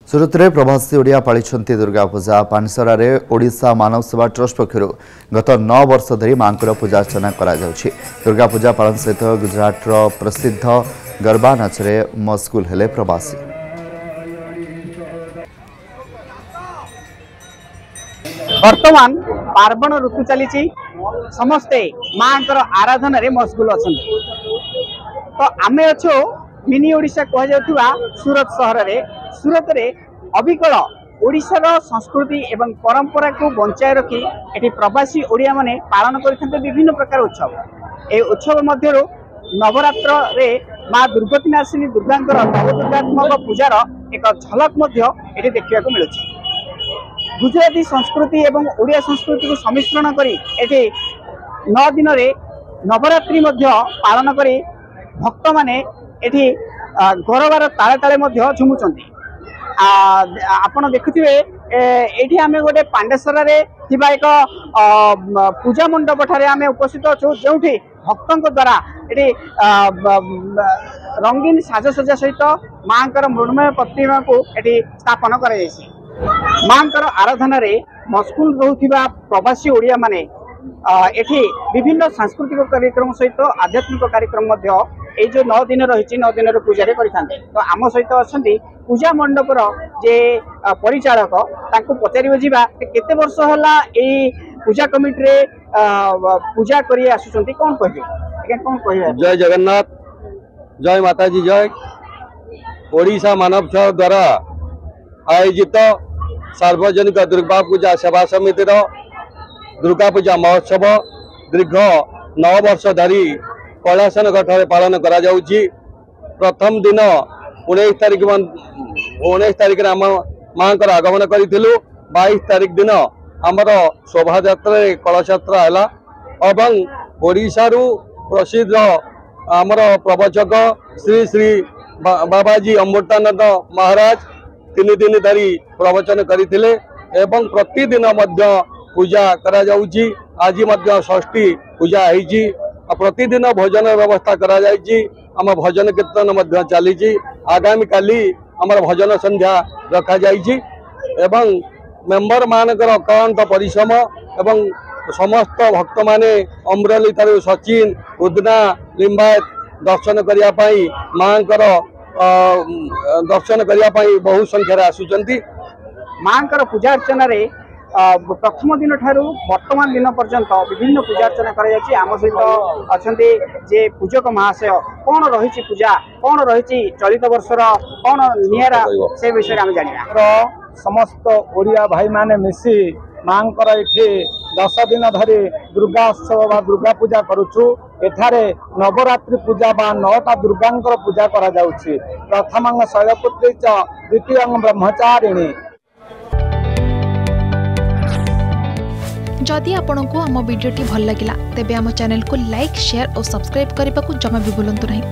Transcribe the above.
सुरत में प्रवासी ओडिया पालिछंती दुर्गा पूजा पानसरा ओडिशा मानव सेवा ट्रस्ट पक्षर गत 9 वर्ष धरी मांकर पूजा अर्चना करा जाउछि। दुर्गा पूजा पालन सहित गुजरात प्रसिद्ध गरबा नाचरे मशगुल हेले प्रवासी। वर्तमान पार्वण ऋतु चली समस्ते माँ आराधन मशगुल अच्छा तो आम अच्छो मिनी ओडिशा कहुवा सूरत सहर रे सूरत रे अविकल ओडिशार संस्कृति एवं परंपरा को बंचाए रखी एटी प्रवासी ओडिया माने पालन करते विभिन्न प्रकार उत्सव। ए उत्सव मध्य नवरात्र रे माँ दुर्गतिनाशिनी दुर्गा नवदुर्गात्मक पूजार एक झलक एटी देखा मिलूँ। गुजराती संस्कृति एवं ओडिया संस्कृति को सम्मिश्रण करी एटी 9 दिन रे नवरात्रि पालन करी भक्त माने एठी गरबार ताले ताले झुमुचंती। आपण देखुथिबे एठी आमे गोटे पांडेसरा रे थिबा एक पूजा मंडप ठारे आमे उपस्थित अछु जेउठी भक्तों द्वारा एठी रंगीन साजसज्जा सहित मांकर मृण्मय प्रतिमा को एठी स्थापन करा जायछि। मांकर आराधना रे मशगुल रहुथिबा प्रवासी ओडिया माने एठी विभिन्न सांस्कृतिक कार्यक्रम सहित आध्यात्मिक कार्यक्रम ये जो 9 दिन रही 9 दिन पूजा करते तो आम सहित अच्छा पूजा मंडपर जे परिचालक पचार जा केते वर्ष है पूजा कमिटी रे पूजा करी आसुचंती कौन कहे कौन कहे। जय जगन्नाथ जय माताजी जय। ओडिशा मानव सेवा द्वारा आयोजित सार्वजनिक दुर्गा पूजा सेवा समिति दुर्गा पूजा महोत्सव दीर्घ 9 वर्ष धरी कैलासन गठरे पालन करा जाउची। प्रथम दिन 19 तारीख आम माँ आगमन करूँ। 22 तारीख दिन आमर शोभा यात्रा कलश यात्रा है और ओडिशारू प्रसिद्ध आमर प्रवचक श्री श्री बाबाजी अमृतानंद महाराज 3 दिन धरी प्रवचन करथिले एवं प्रतिदिन मध्य पूजा करा जाउची। आज मध्य षष्ठी पूजा होईची। प्रतिदिन भोजन व्यवस्था करा जायछि। आम भजन कीर्तन मध्य चली। आगामी काली आमर भजन संध्या रखा जायछि एवं मेंबर मानकर अक्लांत परिश्रम एवं समस्त भक्त माने अमरेली ठारू सचिन उदना लिंबायत दर्शन करिया पई मांकर दर्शन करिया पई बहु संख्या रे आसुचंती। मांकर पूजा अर्चना रे प्रथम दिन ठारू वर्तमान दिन पर्यंत विभिन्न पूजा अर्चना करा आम सहित अच्छा जे पूजक महाशय कौन रही पूजा कौन रही चलित वर्षर कौन निरा से विषय आम जाना। समस्त ओडिया भाई माने मिसी मांकर एठी 10 दिन धरी दुर्गा उत्सव बा दुर्गा पूजा करुछु। एठारे नवरात्रि पूजा बा 9टा दुर्गांकर पूजा करा जाउछि। प्रथमंग शैलपुत्री च द्वितीयंग ब्रह्मचारिणी। जदि आपंक आम भिडी भल लगा तेब आम चैनल को लाइक शेयर और सब्सक्राइब करने को जमा भी भूलु नहीं।